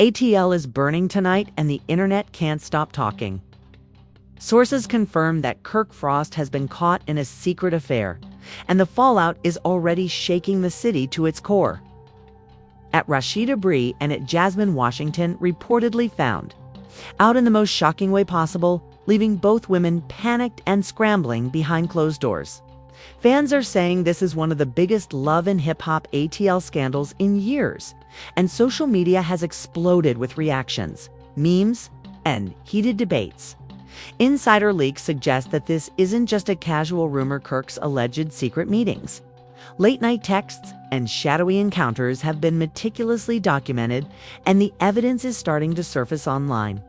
ATL is burning tonight and the internet can't stop talking. Sources confirm that Kirk Frost has been caught in a secret affair, and the fallout is already shaking the city to its core. At Rasheeda Bree and at Jasmine Washington reportedly found, out in the most shocking way possible, leaving both women panicked and scrambling behind closed doors. Fans are saying this is one of the biggest love and hip-hop ATL scandals in years, and social media has exploded with reactions, memes, and heated debates. Insider leaks suggest that this isn't just a casual rumor Kirk's alleged secret meetings. Late-night texts and shadowy encounters have been meticulously documented, and the evidence is starting to surface online.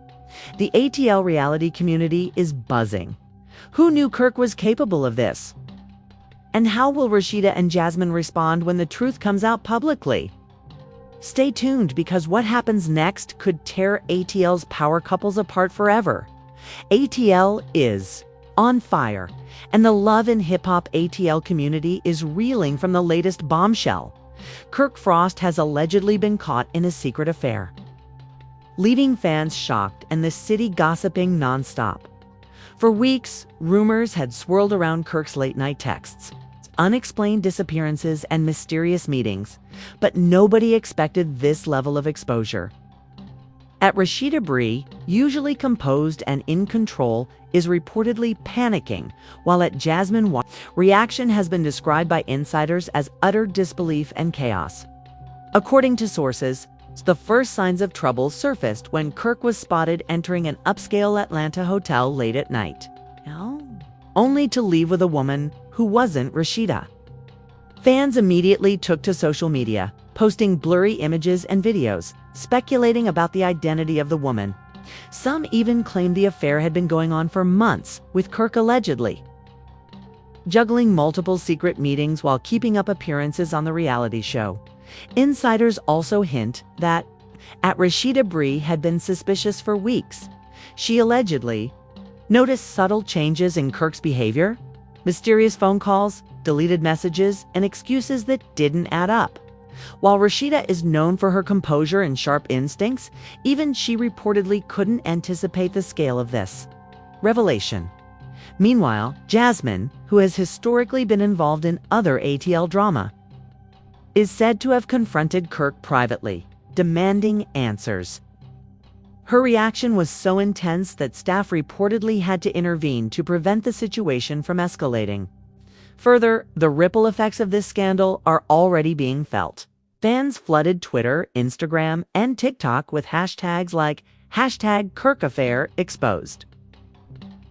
The ATL reality community is buzzing. Who knew Kirk was capable of this? And how will Rasheeda and Jasmine respond when the truth comes out publicly? Stay tuned, because what happens next could tear ATL's power couples apart forever. ATL is on fire, and the love and hip-hop ATL community is reeling from the latest bombshell. Kirk Frost has allegedly been caught in a secret affair, leaving fans shocked and the city gossiping nonstop. For weeks, rumors had swirled around Kirk's late-night texts, unexplained disappearances, and mysterious meetings, but nobody expected this level of exposure. At Rasheeda Bree, usually composed and in control, is reportedly panicking, while at Jasmine, reaction has been described by insiders as utter disbelief and chaos. According to sources, the first signs of trouble surfaced when Kirk was spotted entering an upscale Atlanta hotel late at night, only to leave with a woman who wasn't Rasheeda. Fans immediately took to social media, posting blurry images and videos, speculating about the identity of the woman. Some even claimed the affair had been going on for months, with Kirk allegedly juggling multiple secret meetings while keeping up appearances on the reality show. Insiders also hint that Rasheeda Bree had been suspicious for weeks. She allegedly noticed subtle changes in Kirk's behavior, mysterious phone calls, deleted messages, and excuses that didn't add up. While Rasheeda is known for her composure and sharp instincts, even she reportedly couldn't anticipate the scale of this revelation. Meanwhile, Jasmine, who has historically been involved in other ATL drama, is said to have confronted Kirk privately, demanding answers. Her reaction was so intense that staff reportedly had to intervene to prevent the situation from escalating. Further, the ripple effects of this scandal are already being felt. Fans flooded Twitter, Instagram, and TikTok with hashtags like #KirkAffairExposed,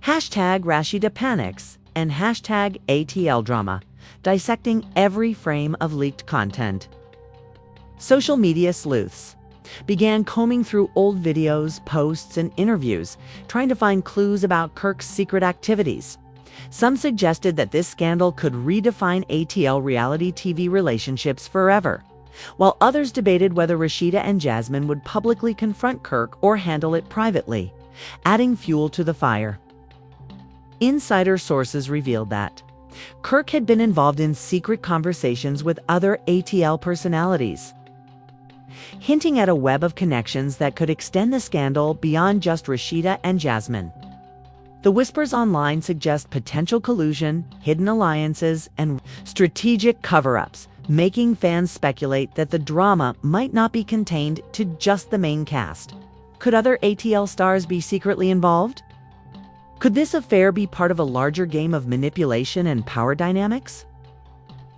#RasheedaPanics, and #ATLDrama, dissecting every frame of leaked content. Social media sleuths began combing through old videos, posts, and interviews, trying to find clues about Kirk's secret activities. Some suggested that this scandal could redefine ATL reality TV relationships forever, while others debated whether Rasheeda and Jasmine would publicly confront Kirk or handle it privately, adding fuel to the fire. Insider sources revealed that Kirk had been involved in secret conversations with other ATL personalities, hinting at a web of connections that could extend the scandal beyond just Rasheeda and Jasmine. The whispers online suggest potential collusion, hidden alliances, and strategic cover-ups, making fans speculate that the drama might not be contained to just the main cast. Could other ATL stars be secretly involved? Could this affair be part of a larger game of manipulation and power dynamics?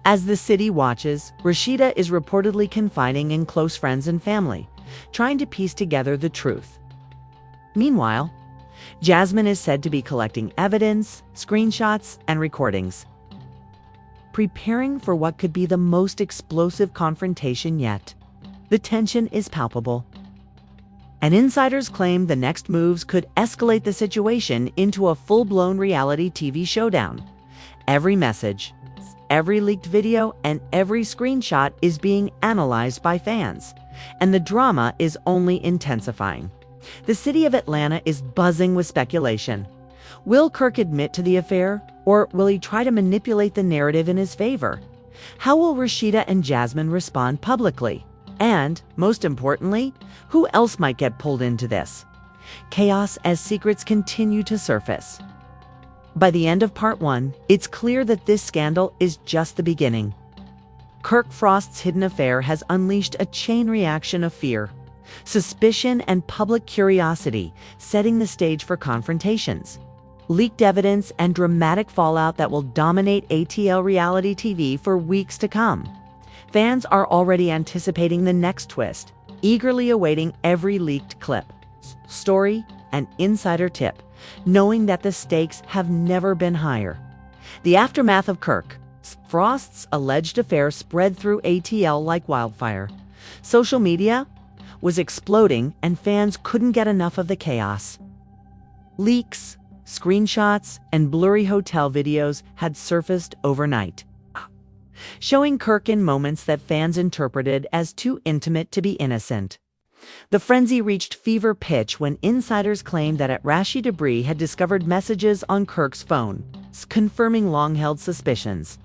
As the city watches, Rasheeda is reportedly confiding in close friends and family, trying to piece together the truth. Meanwhile, Jasmine is said to be collecting evidence, screenshots, and recordings, preparing for what could be the most explosive confrontation yet. The tension is palpable, and insiders claim the next moves could escalate the situation into a full-blown reality TV showdown. Every message, every leaked video, and every screenshot is being analyzed by fans, and the drama is only intensifying. The city of Atlanta is buzzing with speculation. Will Kirk admit to the affair, or will he try to manipulate the narrative in his favor? How will Rasheeda and Jasmine respond publicly? And, most importantly, who else might get pulled into this? Chaos as secrets continue to surface. By the end of part 1, it's clear that this scandal is just the beginning. Kirk Frost's hidden affair has unleashed a chain reaction of fear, suspicion, and public curiosity, setting the stage for confrontations, leaked evidence, and dramatic fallout that will dominate ATL reality TV for weeks to come. Fans are already anticipating the next twist, eagerly awaiting every leaked clip, story, and insider tip, knowing that the stakes have never been higher. The aftermath of Kirk Frost's alleged affair spread through ATL like wildfire. Social media was exploding, and fans couldn't get enough of the chaos. Leaks, screenshots, and blurry hotel videos had surfaced overnight, showing Kirk in moments that fans interpreted as too intimate to be innocent. The frenzy reached fever pitch when insiders claimed that Rasheeda Jasmine had discovered messages on Kirk's phone, confirming long-held suspicions.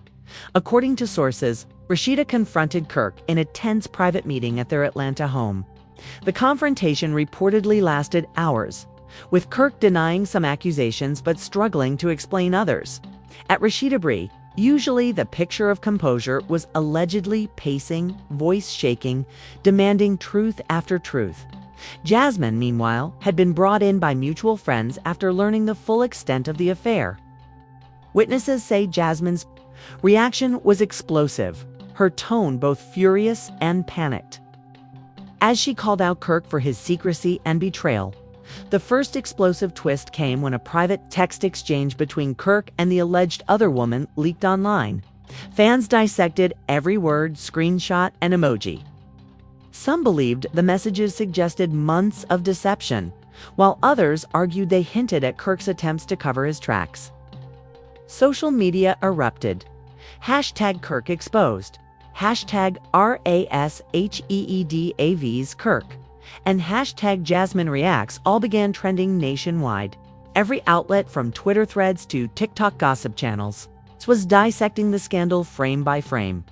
According to sources, Rasheeda confronted Kirk in a tense private meeting at their Atlanta home. The confrontation reportedly lasted hours, with Kirk denying some accusations but struggling to explain others. At Rasheeda Jasmine, usually the picture of composure, was allegedly pacing, voice shaking, demanding truth after truth. Jasmine, meanwhile, had been brought in by mutual friends after learning the full extent of the affair. Witnesses say Jasmine's reaction was explosive, her tone both furious and panicked, as she called out Kirk for his secrecy and betrayal. The first explosive twist came when a private text exchange between Kirk and the alleged other woman leaked online. Fans dissected every word, screenshot, and emoji. Some believed the messages suggested months of deception, while others argued they hinted at Kirk's attempts to cover his tracks. Social media erupted. Hashtag Kirk exposed, hashtag RASHEEDAV's Kirk, and hashtag Jasmine reacts all began trending nationwide. Every outlet from Twitter threads to TikTok gossip channels was dissecting the scandal frame by frame.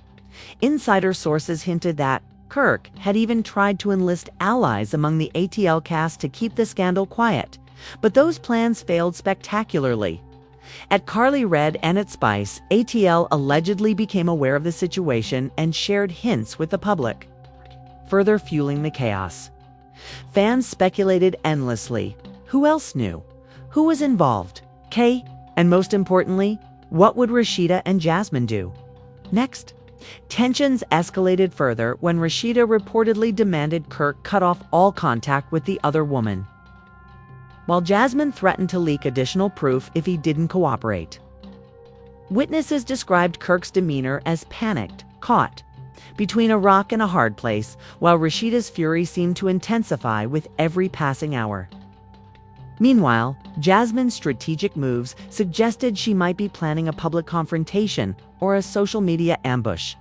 Insider sources hinted that Kirk had even tried to enlist allies among the ATL cast to keep the scandal quiet, but those plans failed spectacularly. At Carly Red and at Spice, ATL allegedly became aware of the situation and shared hints with the public, further fueling the chaos. Fans speculated endlessly. Who else knew? Who was involved? And most importantly, what would Rasheeda and Jasmine do next? Tensions escalated further when Rasheeda reportedly demanded Kirk cut off all contact with the other woman, while Jasmine threatened to leak additional proof if he didn't cooperate. Witnesses described Kirk's demeanor as panicked, caught between a rock and a hard place, while Rasheeda's fury seemed to intensify with every passing hour. Meanwhile, Jasmine's strategic moves suggested she might be planning a public confrontation or a social media ambush,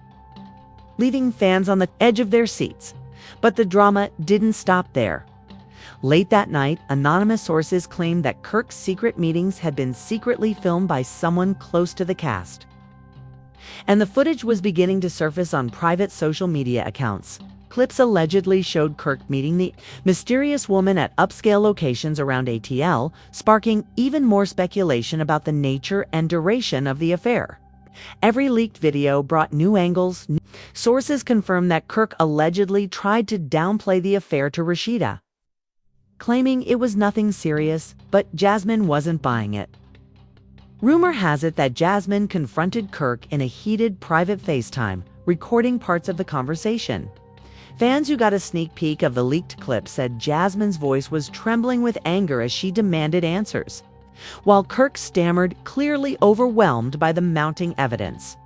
leaving fans on the edge of their seats. But the drama didn't stop there. Late that night, anonymous sources claimed that Kirk's secret meetings had been secretly filmed by someone close to the cast, and the footage was beginning to surface on private social media accounts. Clips allegedly showed Kirk meeting the mysterious woman at upscale locations around ATL, sparking even more speculation about the nature and duration of the affair. Every leaked video brought new angles. Sources confirmed that Kirk allegedly tried to downplay the affair to Rasheeda, claiming it was nothing serious, but Jasmine wasn't buying it. Rumor has it that Jasmine confronted Kirk in a heated private FaceTime, recording parts of the conversation. Fans who got a sneak peek of the leaked clip said Jasmine's voice was trembling with anger as she demanded answers, while Kirk stammered, clearly overwhelmed by the mounting evidence.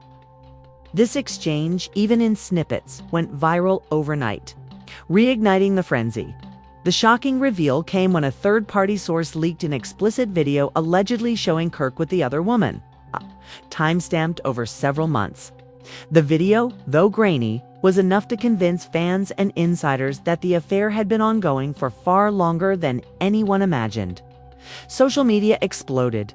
This exchange, even in snippets, went viral overnight, reigniting the frenzy. The shocking reveal came when a third-party source leaked an explicit video allegedly showing Kirk with the other woman, time-stamped over several months. The video, though grainy, was enough to convince fans and insiders that the affair had been ongoing for far longer than anyone imagined. Social media exploded.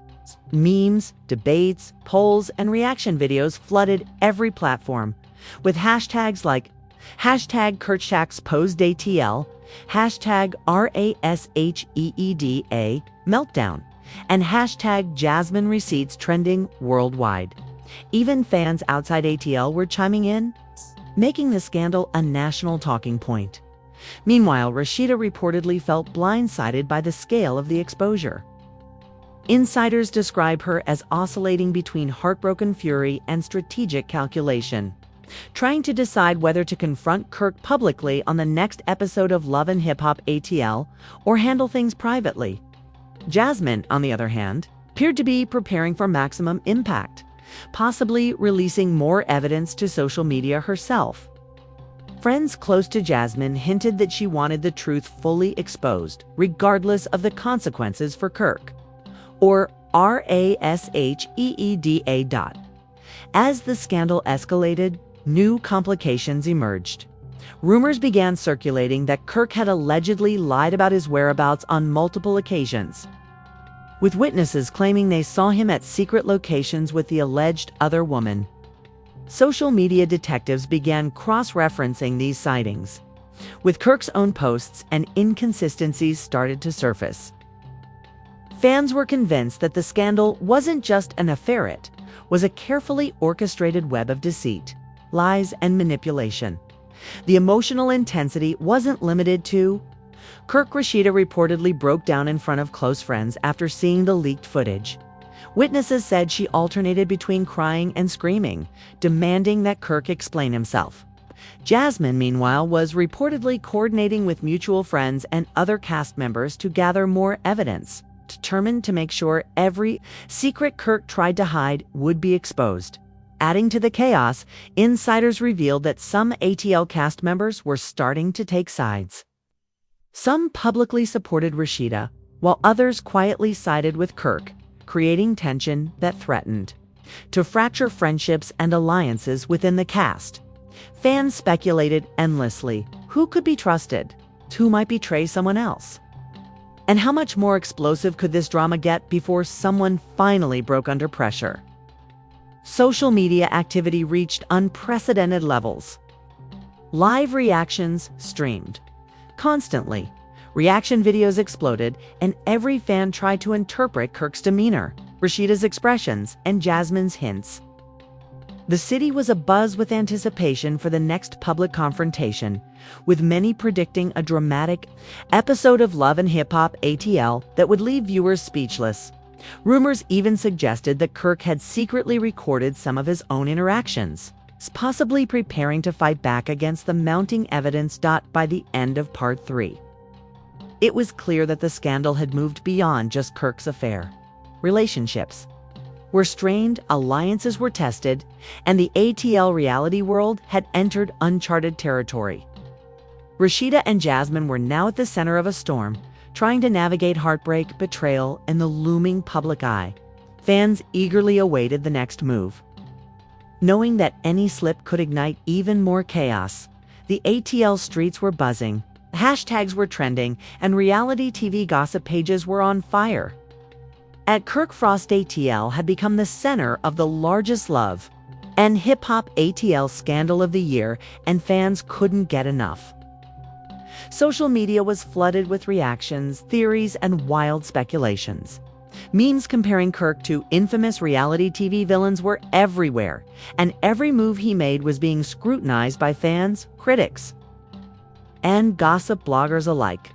Memes, debates, polls, and reaction videos flooded every platform, with hashtags like Hashtag Kerchak's posed ATL, hashtag RASHEEDA meltdown, and hashtag Jasmine receipts trending worldwide. Even fans outside ATL were chiming in, making the scandal a national talking point. Meanwhile, Rasheeda reportedly felt blindsided by the scale of the exposure. Insiders describe her as oscillating between heartbroken fury and strategic calculation, trying to decide whether to confront Kirk publicly on the next episode of Love and Hip Hop ATL or handle things privately. Jasmine, on the other hand, appeared to be preparing for maximum impact, possibly releasing more evidence to social media herself. Friends close to Jasmine hinted that she wanted the truth fully exposed, regardless of the consequences for Kirk, or RASHEEDA. As the scandal escalated, new complications emerged. Rumors began circulating that Kirk had allegedly lied about his whereabouts on multiple occasions, with witnesses claiming they saw him at secret locations with the alleged other woman. Social media detectives began cross-referencing these sightings, with Kirk's own posts and inconsistencies started to surface. Fans were convinced that the scandal wasn't just an affair, it was a carefully orchestrated web of deceit, lies, and manipulation. The emotional intensity wasn't limited to Kirk. Rasheeda reportedly broke down in front of close friends after seeing the leaked footage. Witnesses said she alternated between crying and screaming, demanding that Kirk explain himself. Jasmine, meanwhile, was reportedly coordinating with mutual friends and other cast members to gather more evidence, determined to make sure every secret Kirk tried to hide would be exposed. Adding to the chaos, insiders revealed that some ATL cast members were starting to take sides. Some publicly supported Rasheeda, while others quietly sided with Kirk, creating tension that threatened to fracture friendships and alliances within the cast. Fans speculated endlessly who could be trusted, who might betray someone else, and how much more explosive could this drama get before someone finally broke under pressure. Social media activity reached unprecedented levels. Live reactions streamed constantly. Reaction videos exploded, and every fan tried to interpret Kirk's demeanor, Rasheeda's expressions, and Jasmine's hints. The city was abuzz with anticipation for the next public confrontation, with many predicting a dramatic episode of Love and Hip Hop ATL that would leave viewers speechless. Rumors even suggested that Kirk had secretly recorded some of his own interactions, possibly preparing to fight back against the mounting evidence. By the end of Part 3, it was clear that the scandal had moved beyond just Kirk's affair. Relationships were strained, alliances were tested, and the ATL reality world had entered uncharted territory. Rasheeda and Jasmine were now at the center of a storm, trying to navigate heartbreak, betrayal, and the looming public eye. Fans eagerly awaited the next move, knowing that any slip could ignite even more chaos. The ATL streets were buzzing, hashtags were trending, and reality TV gossip pages were on fire. Kirk Frost ATL had become the center of the largest love and hip-hop ATL scandal of the year, and fans couldn't get enough. Social media was flooded with reactions, theories, and wild speculations. Memes comparing Kirk to infamous reality TV villains were everywhere, and every move he made was being scrutinized by fans, critics, and gossip bloggers alike.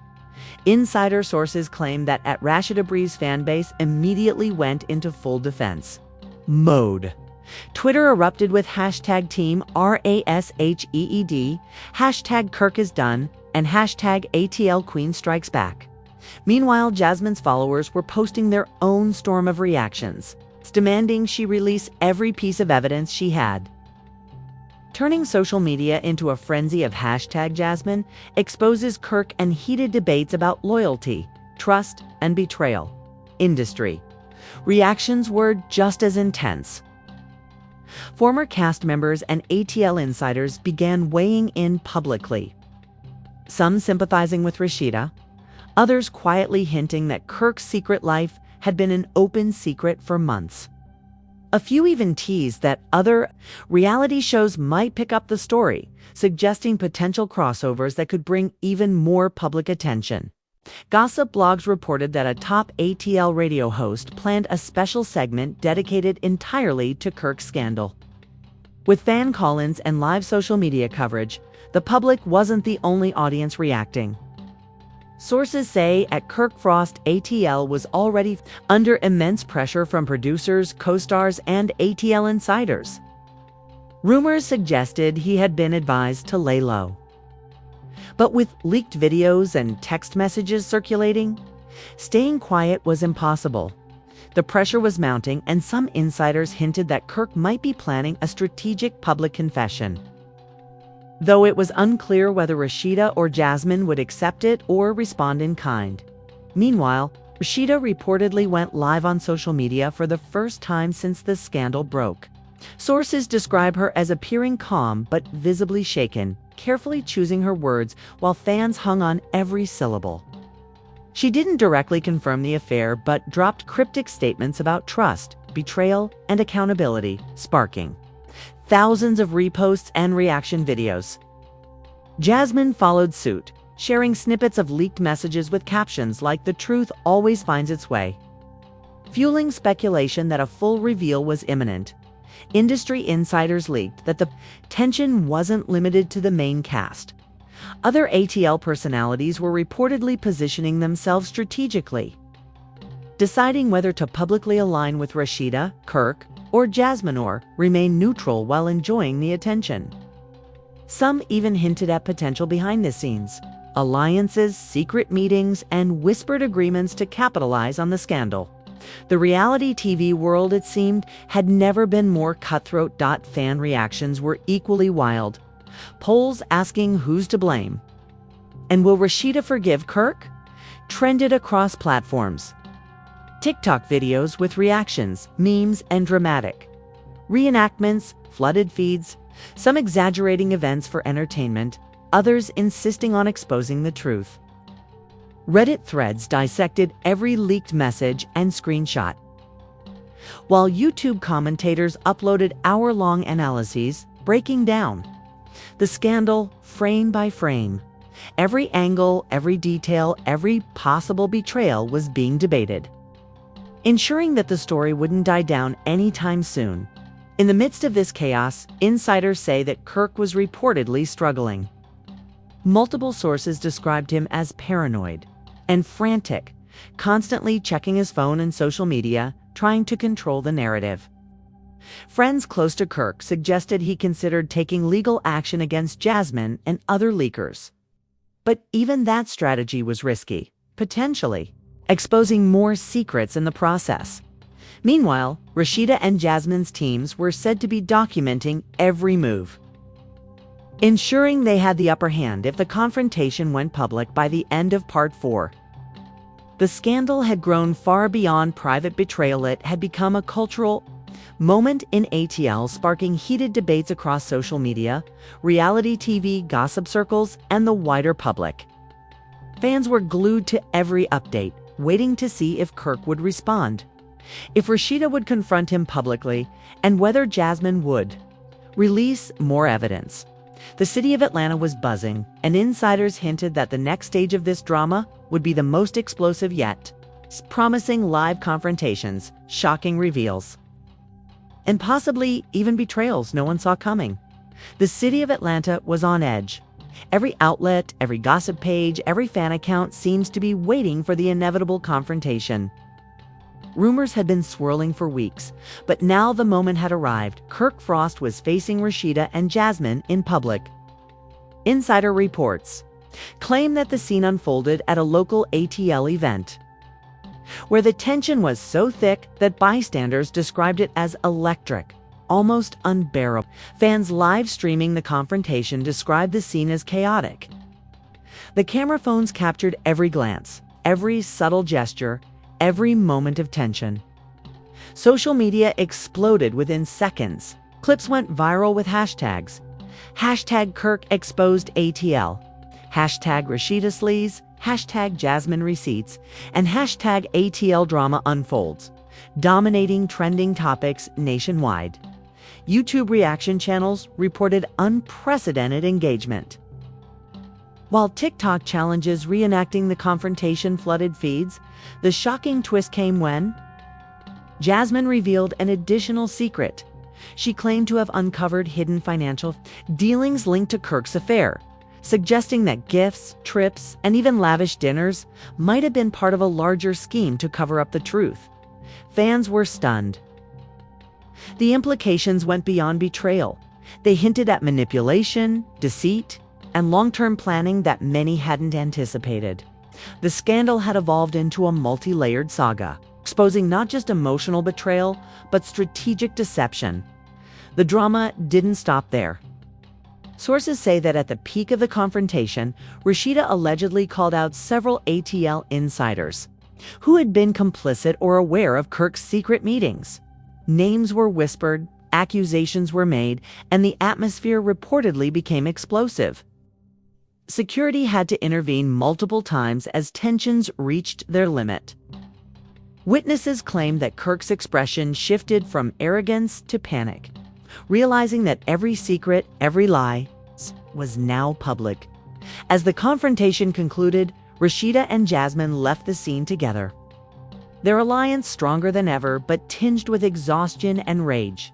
Insider sources claim that Rasheeda Bree's fanbase immediately went into full defense mode. Twitter erupted with hashtag Team RASHEED, hashtag Kirk is done, and hashtag ATL Queen strikes back. Meanwhile, Jasmine's followers were posting their own storm of reactions, demanding she release every piece of evidence she had. Turning social media into a frenzy of hashtag Jasmine exposes Kirk and heated debates about loyalty, trust, and betrayal. Industry reactions were just as intense. Former cast members and ATL insiders began weighing in publicly, some sympathizing with Rasheeda, others quietly hinting that Kirk's secret life had been an open secret for months. A few even teased that other reality shows might pick up the story, suggesting potential crossovers that could bring even more public attention. Gossip blogs reported that a top ATL radio host planned a special segment dedicated entirely to Kirk's scandal. With fan call-ins and live social media coverage, the public wasn't the only audience reacting. Sources say at Kirk Frost, ATL was already under immense pressure from producers, co-stars, and ATL insiders. Rumors suggested he had been advised to lay low. But with leaked videos and text messages circulating, staying quiet was impossible. The pressure was mounting, and some insiders hinted that Kirk might be planning a strategic public confession. Though it was unclear whether Rasheeda or Jasmine would accept it or respond in kind. Meanwhile, Rasheeda reportedly went live on social media for the first time since the scandal broke. Sources describe her as appearing calm but visibly shaken, carefully choosing her words while fans hung on every syllable. She didn't directly confirm the affair but dropped cryptic statements about trust, betrayal, and accountability, sparking thousands of reposts and reaction videos. Jasmine followed suit, sharing snippets of leaked messages with captions like "The truth always finds its way," fueling speculation that a full reveal was imminent. Industry insiders leaked that the tension wasn't limited to the main cast. Other ATL personalities were reportedly positioning themselves strategically, deciding whether to publicly align with Rasheeda, Kirk, or Jasmine or remain neutral while enjoying the attention. Some even hinted at potential behind-the-scenes alliances, secret meetings, and whispered agreements to capitalize on the scandal. The reality TV world, it seemed, had never been more cutthroat. Fan reactions were equally wild. Polls asking who's to blame and will Rasheeda forgive Kirk trended across platforms. TikTok videos with reactions, memes, and dramatic reenactments flooded feeds, some exaggerating events for entertainment, others insisting on exposing the truth. Reddit threads dissected every leaked message and screenshot, while YouTube commentators uploaded hour-long analyses breaking down the scandal frame by frame. Every angle, every detail, every possible betrayal was being debated, ensuring that the story wouldn't die down anytime soon. In the midst of this chaos, insiders say that Kirk was reportedly struggling. Multiple sources described him as paranoid and frantic, constantly checking his phone and social media, trying to control the narrative. Friends close to Kirk suggested he considered taking legal action against Jasmine and other leakers. But even that strategy was risky, potentially exposing more secrets in the process. Meanwhile, Rasheeda and Jasmine's teams were said to be documenting every move, ensuring they had the upper hand if the confrontation went public by the end of Part 4. The scandal had grown far beyond private betrayal. It had become a cultural moment in ATL, sparking heated debates across social media, reality TV, gossip circles, and the wider public. Fans were glued to every update, waiting to see if Kirk would respond, if Rasheeda would confront him publicly, and whether Jasmine would release more evidence. The city of Atlanta was buzzing, and insiders hinted that the next stage of this drama would be the most explosive yet, promising live confrontations, shocking reveals, and possibly even betrayals no one saw coming. The city of Atlanta was on edge. Every outlet, every gossip page, every fan account seems to be waiting for the inevitable confrontation. Rumors had been swirling for weeks, but now the moment had arrived. Kirk Frost was facing Rasheeda and Jasmine in public. Insider reports claim that the scene unfolded at a local ATL event, where the tension was so thick that bystanders described it as electric, almost unbearable. Fans live streaming the confrontation described the scene as chaotic. The camera phones captured every glance, every subtle gesture, every moment of tension. Social media exploded within seconds. Clips went viral with hashtags. Hashtag Kirk exposed ATL. Hashtag Rasheeda sleaze. Hashtag Jasmine receipts. And hashtag ATL drama unfolds. dominating trending topics nationwide. YouTube reaction channels reported unprecedented engagement, while TikTok challenges reenacting the confrontation flooded feeds. The shocking twist came when Jasmine revealed an additional secret. She claimed to have uncovered hidden financial dealings linked to Kirk's affair, suggesting that gifts, trips, and even lavish dinners might have been part of a larger scheme to cover up the truth. Fans were stunned. The implications went beyond betrayal. They hinted at manipulation, deceit, and long-term planning that many hadn't anticipated. The scandal had evolved into a multi-layered saga, exposing not just emotional betrayal, but strategic deception. The drama didn't stop there. Sources say that at the peak of the confrontation, Rasheeda allegedly called out several ATL insiders who had been complicit or aware of Kirk's secret meetings. Names were whispered, accusations were made, and the atmosphere reportedly became explosive. Security had to intervene multiple times as tensions reached their limit. Witnesses claimed that Kirk's expression shifted from arrogance to panic, realizing that every secret, every lie, was now public. As the confrontation concluded, Rasheeda and Jasmine left the scene together. Their alliance stronger than ever, but tinged with exhaustion and rage.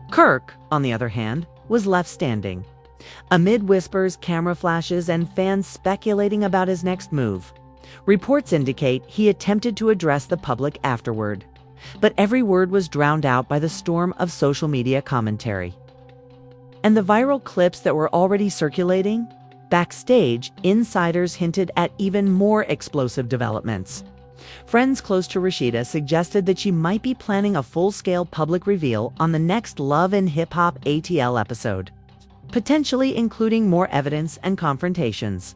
Kirk, on the other hand, was left standing. Amid whispers, camera flashes, and fans speculating about his next move, reports indicate he attempted to address the public afterward. But every word was drowned out by the storm of social media commentary. And the viral clips that were already circulating? Backstage, insiders hinted at even more explosive developments. Friends close to Rasheeda suggested that she might be planning a full-scale public reveal on the next Love and Hip Hop ATL episode, potentially including more evidence and confrontations.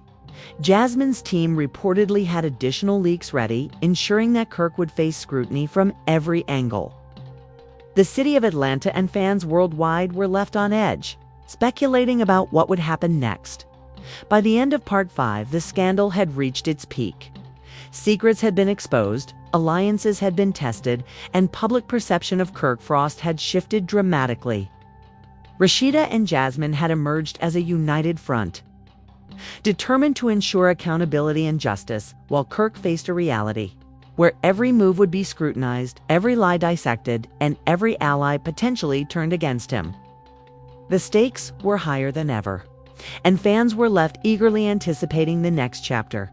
Jasmine's team reportedly had additional leaks ready, ensuring that Kirk would face scrutiny from every angle. The city of Atlanta and fans worldwide were left on edge, speculating about what would happen next. By the end of Part 5, the scandal had reached its peak. Secrets had been exposed, alliances had been tested, and public perception of Kirk Frost had shifted dramatically. Rasheeda and Jasmine had emerged as a united front, determined to ensure accountability and justice, while Kirk faced a reality where every move would be scrutinized, every lie dissected, and every ally potentially turned against him. The stakes were higher than ever, and fans were left eagerly anticipating the next chapter.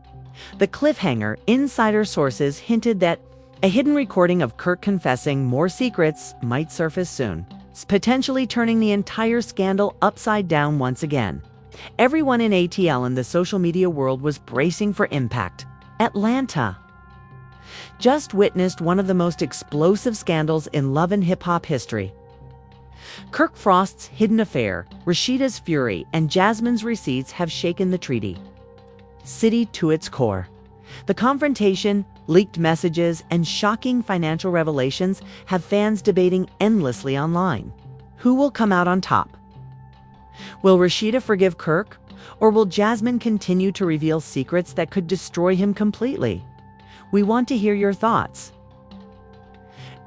The cliffhanger, insider sources hinted that a hidden recording of Kirk confessing more secrets might surface soon, potentially turning the entire scandal upside down once again. Everyone in ATL and the social media world was bracing for impact. Atlanta just witnessed one of the most explosive scandals in love and hip-hop history. Kirk Frost's hidden affair, Rasheeda's fury, and Jasmine's receipts have shaken the treaty city to its core. The confrontation, leaked messages, and shocking financial revelations have fans debating endlessly online. Who will come out on top? Will Rasheeda forgive Kirk, or will Jasmine continue to reveal secrets that could destroy him completely? We want to hear your thoughts.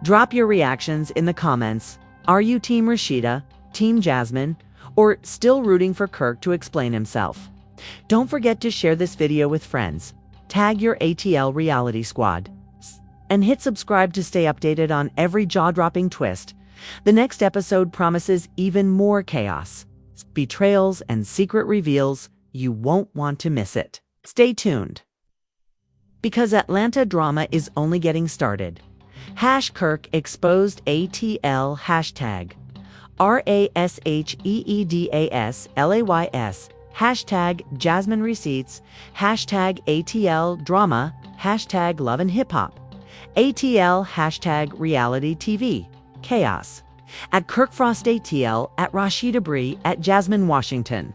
Drop your reactions in the comments. Are you Team Rasheeda, Team Jasmine, or still rooting for Kirk to explain himself? Don't forget to share this video with friends, tag your ATL Reality Squad, and hit subscribe to stay updated on every jaw-dropping twist. The next episode promises even more chaos, betrayals, and secret reveals. You won't want to miss it. Stay tuned, because Atlanta drama is only getting started. #Kirk exposed ATL #RASHEEDASLAYS #Jasmine receipts #ATL drama #Love and Hip Hop ATL #reality TV chaos. At Kirk Frost ATL, at Rasheeda Jasmine Washington.